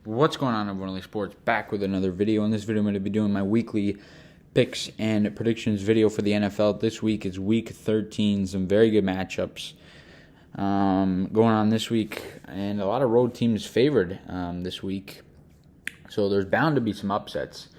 What's going on, everyone? Sports back with another video. In this video, I'm going to be doing my weekly picks and predictions video for the NFL. This week is Week 13. Some very good matchups going on this week, and a lot of road teams favored this week. So there's bound to be some upsets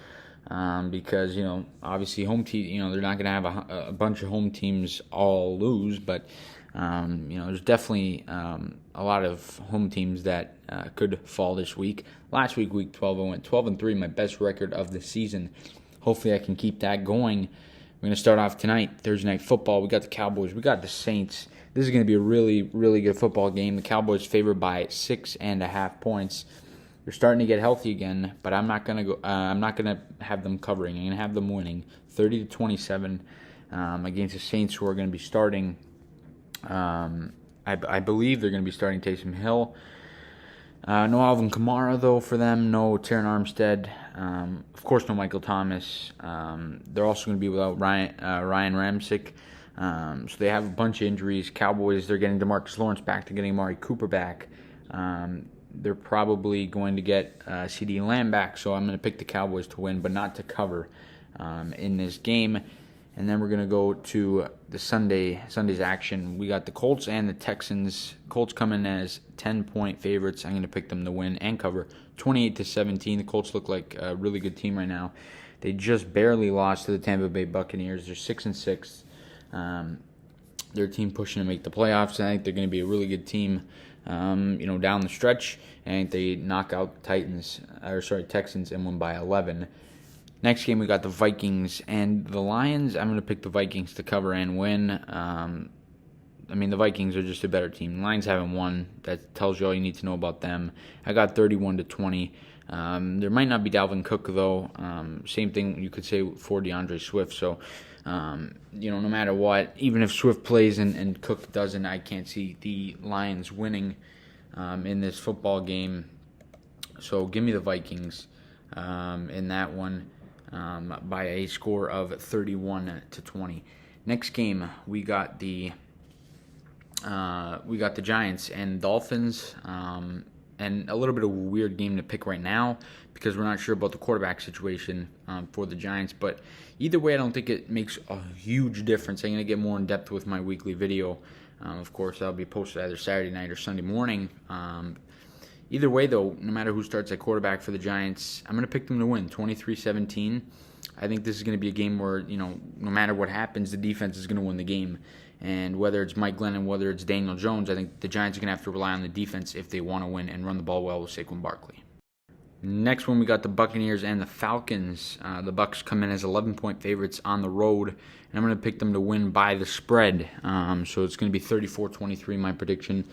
because obviously home team. They're not going to have a bunch of home teams all lose, but there's definitely a lot of home teams that could fall this week. Last week, Week 12, I went 12-3, my best record of the season. Hopefully I can keep that going. We're going to start off tonight, Thursday Night Football. We got the Cowboys. We got the Saints. This is going to be a really, really good football game. The Cowboys favored by 6.5 points. They're starting to get healthy again, but I'm not going to have them covering. I'm going to have them winning 30-27 against the Saints, who are going to be starting. I believe they're going to be starting Taysom Hill. No Alvin Kamara, though, for them. No Terron Armstead. Of course, no Michael Thomas. They're also going to be without Ryan Ramczyk. So they have a bunch of injuries. Cowboys, they're getting DeMarcus Lawrence back. They're getting Amari Cooper back. They're probably going to get CeeDee Lamb back. So I'm going to pick the Cowboys to win, but not to cover in this game. And then we're going to go to the Sunday's action. We got the Colts and the Texans. Colts come in as 10-point favorites. I'm going to pick them to win and cover 28-17. The Colts look like a really good team right now. They just barely lost to the Tampa Bay Buccaneers. They're 6-6. They're a team pushing to make the playoffs. I think they're going to be a really good team, down the stretch. I think they knock out Texans and win by 11. Next game, we got the Vikings and the Lions. I'm going to pick the Vikings to cover and win. The Vikings are just a better team. The Lions haven't won. That tells you all you need to know about them. I got 31-20. There might not be Dalvin Cook, though. Same thing you could say for DeAndre Swift. So, no matter what, even if Swift plays and Cook doesn't, I can't see the Lions winning in this football game. So give me the Vikings in that one. By a score of 31-20. Next game, we got the Giants and Dolphins, and a little bit of a weird game to pick right now because we're not sure about the quarterback situation for the Giants. But either way, I don't think it makes a huge difference. I'm going to get more in depth with my weekly video. Of course, that'll be posted either Saturday night or Sunday morning. Either way, though, no matter who starts at quarterback for the Giants, I'm going to pick them to win 23-17. I think this is going to be a game where, no matter what happens, the defense is going to win the game. And whether it's Mike Glennon, whether it's Daniel Jones, I think the Giants are going to have to rely on the defense if they want to win and run the ball well with Saquon Barkley. Next one, we got the Buccaneers and the Falcons. The Bucs come in as 11-point favorites on the road, and I'm going to pick them to win by the spread. So it's going to be 34-23, my prediction.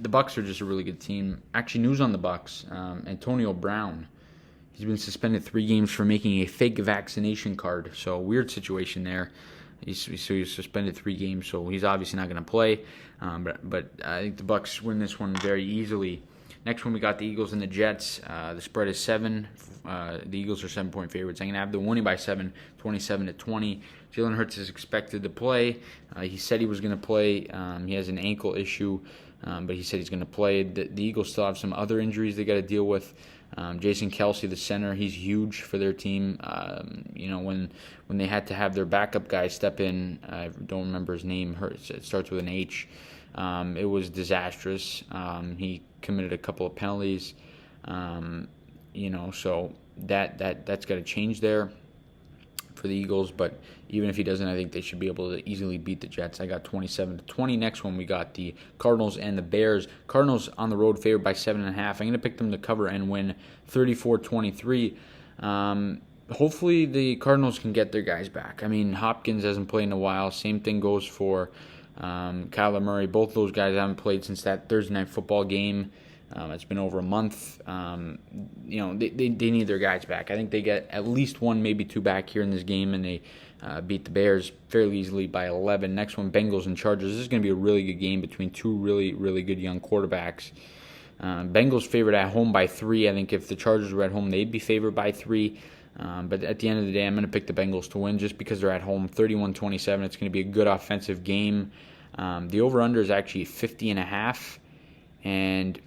The Bucs are just a really good team. Actually, news on the Bucs. Antonio Brown, he's been suspended 3 games for making a fake vaccination card. So weird situation there. He's suspended 3 games, so he's obviously not going to play. But I think the Bucs win this one very easily. Next one, we got the Eagles and the Jets. The spread is 7. The Eagles are 7-point favorites. I'm going to have them winning by 7, 27-20. Jalen Hurts is expected to play. He said he was going to play. He has an ankle issue. But he said he's going to play. The Eagles still have some other injuries they got to deal with. Jason Kelce, the center, he's huge for their team. When they had to have their backup guy step in, I don't remember his name. It starts with an H. It was disastrous. He committed a couple of penalties. So that's got to change there for the Eagles, but even if he doesn't, I think they should be able to easily beat the Jets. I got 27-20. Next one, we got the Cardinals and the Bears. Cardinals on the road favored by 7.5. I'm going to pick them to cover and win 34-23. Hopefully the Cardinals can get their guys back. Hopkins hasn't played in a while. Same thing goes for Kyler Murray. Both those guys haven't played since that Thursday Night Football game. It's been over a month. They need their guys back. I think they get at least 1, maybe 2 back here in this game, and they beat the Bears fairly easily by 11. Next one, Bengals and Chargers. This is going to be a really good game between 2 really, really good young quarterbacks. Bengals favored at home by 3. I think if the Chargers were at home, they'd be favored by 3. But at the end of the day, I'm going to pick the Bengals to win just because they're at home, 31-27. It's going to be a good offensive game. The over-under is actually 50.5. And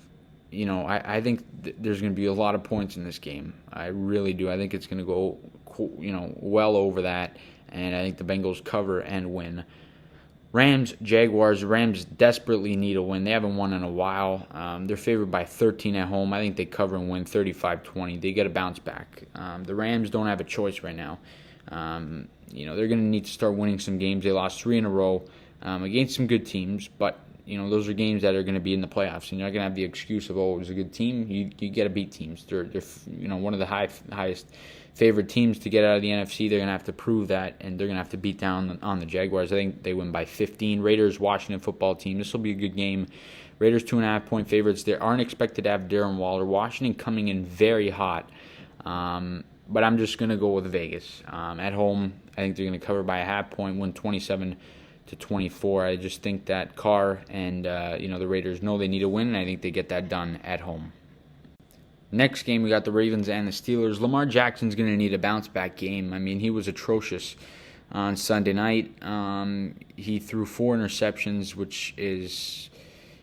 I think there's going to be a lot of points in this game. I really do. I think it's going to go, well over that, and I think the Bengals cover and win. Rams, Jaguars. Rams desperately need a win. They haven't won in a while. They're favored by 13 at home. I think they cover and win 35-20. They get a bounce back. The Rams don't have a choice right now. They're going to need to start winning some games. They lost 3 in a row against some good teams, but those are games that are going to be in the playoffs, and you're not going to have the excuse of, it was a good team. You got to beat teams. They're one of the highest favored teams to get out of the NFC. They're going to have to prove that, and they're going to have to beat down on the Jaguars. I think they win by 15. Raiders, Washington football team. This will be a good game. Raiders 2.5-point favorites. They aren't expected to have Darren Waller. Washington coming in very hot, but I'm just going to go with Vegas. At home, I think they're going to cover by a half point, win 27-24. I just think that Carr and the Raiders know they need a win, and I think they get that done at home. Next game, we got the Ravens and the Steelers. Lamar Jackson's going to need a bounce-back game. I mean, he was atrocious on Sunday night. He threw 4 interceptions, which is,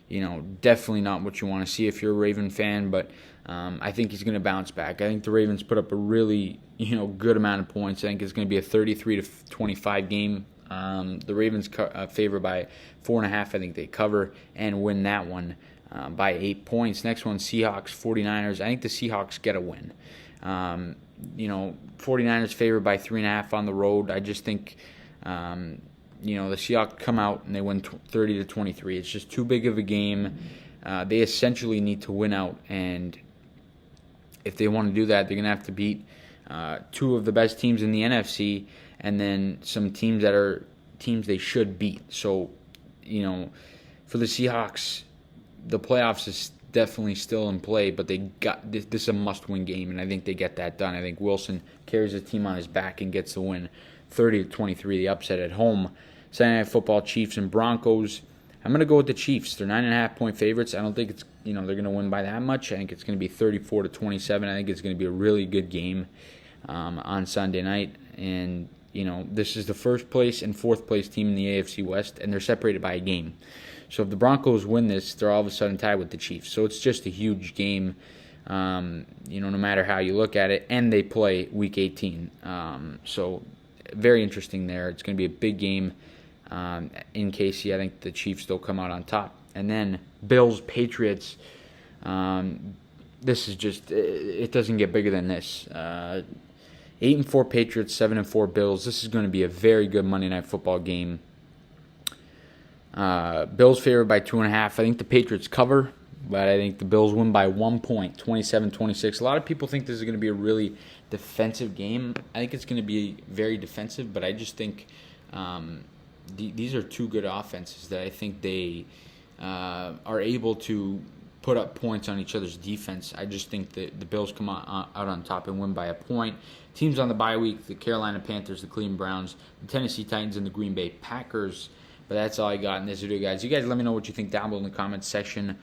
definitely not what you want to see if you're a Raven fan, but I think he's going to bounce back. I think the Ravens put up a really, good amount of points. I think it's going to be a 33-25 game. The Ravens favored by 4.5. I think they cover and win that one by 8 points. Next one, Seahawks, 49ers. I think the Seahawks get a win. 49ers favored by 3.5 on the road. I just think, the Seahawks come out and they win 30-23. It's just too big of a game. They essentially need to win out, and if they want to do that, they're going to have to beat 2 of the best teams in the NFC, and then some teams that are teams they should beat. So, for the Seahawks, the playoffs is definitely still in play, but they got this is a must-win game, and I think they get that done. I think Wilson carries the team on his back and gets the win, 30-23, the upset at home. Sunday Night Football, Chiefs and Broncos. I'm going to go with the Chiefs. They're 9.5-point favorites. I don't think it's they're going to win by that much. I think it's going to be 34-27. I think it's going to be a really good game on Sunday night, and this is the first place and fourth place team in the AFC West, and they're separated by a game. So if the Broncos win this, they're all of a sudden tied with the Chiefs. So it's just a huge game, no matter how you look at it. And they play Week 18. So very interesting there. It's going to be a big game in KC. I think the Chiefs still come out on top. And then Bills, Patriots. This is just, it doesn't get bigger than this. 8-4 Patriots, 7-4 Bills. This is going to be a very good Monday Night Football game. Bills favored by 2.5. I think the Patriots cover, but I think the Bills win by 1 point, 27-26. A lot of people think this is going to be a really defensive game. I think it's going to be very defensive, but I just think these are 2 good offenses that I think they are able to put up points on each other's defense. I just think that the Bills come out on top and win by a point. Teams on the bye week, the Carolina Panthers, the Cleveland Browns, the Tennessee Titans, and the Green Bay Packers. But that's all I got in this video, guys. You guys let me know what you think down below in the comments section.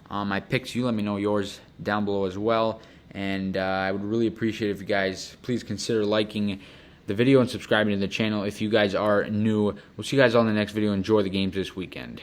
My picks, you let me know yours down below as well. And I would really appreciate if you guys please consider liking the video and subscribing to the channel if you guys are new. We'll see you guys on the next video. Enjoy the games this weekend.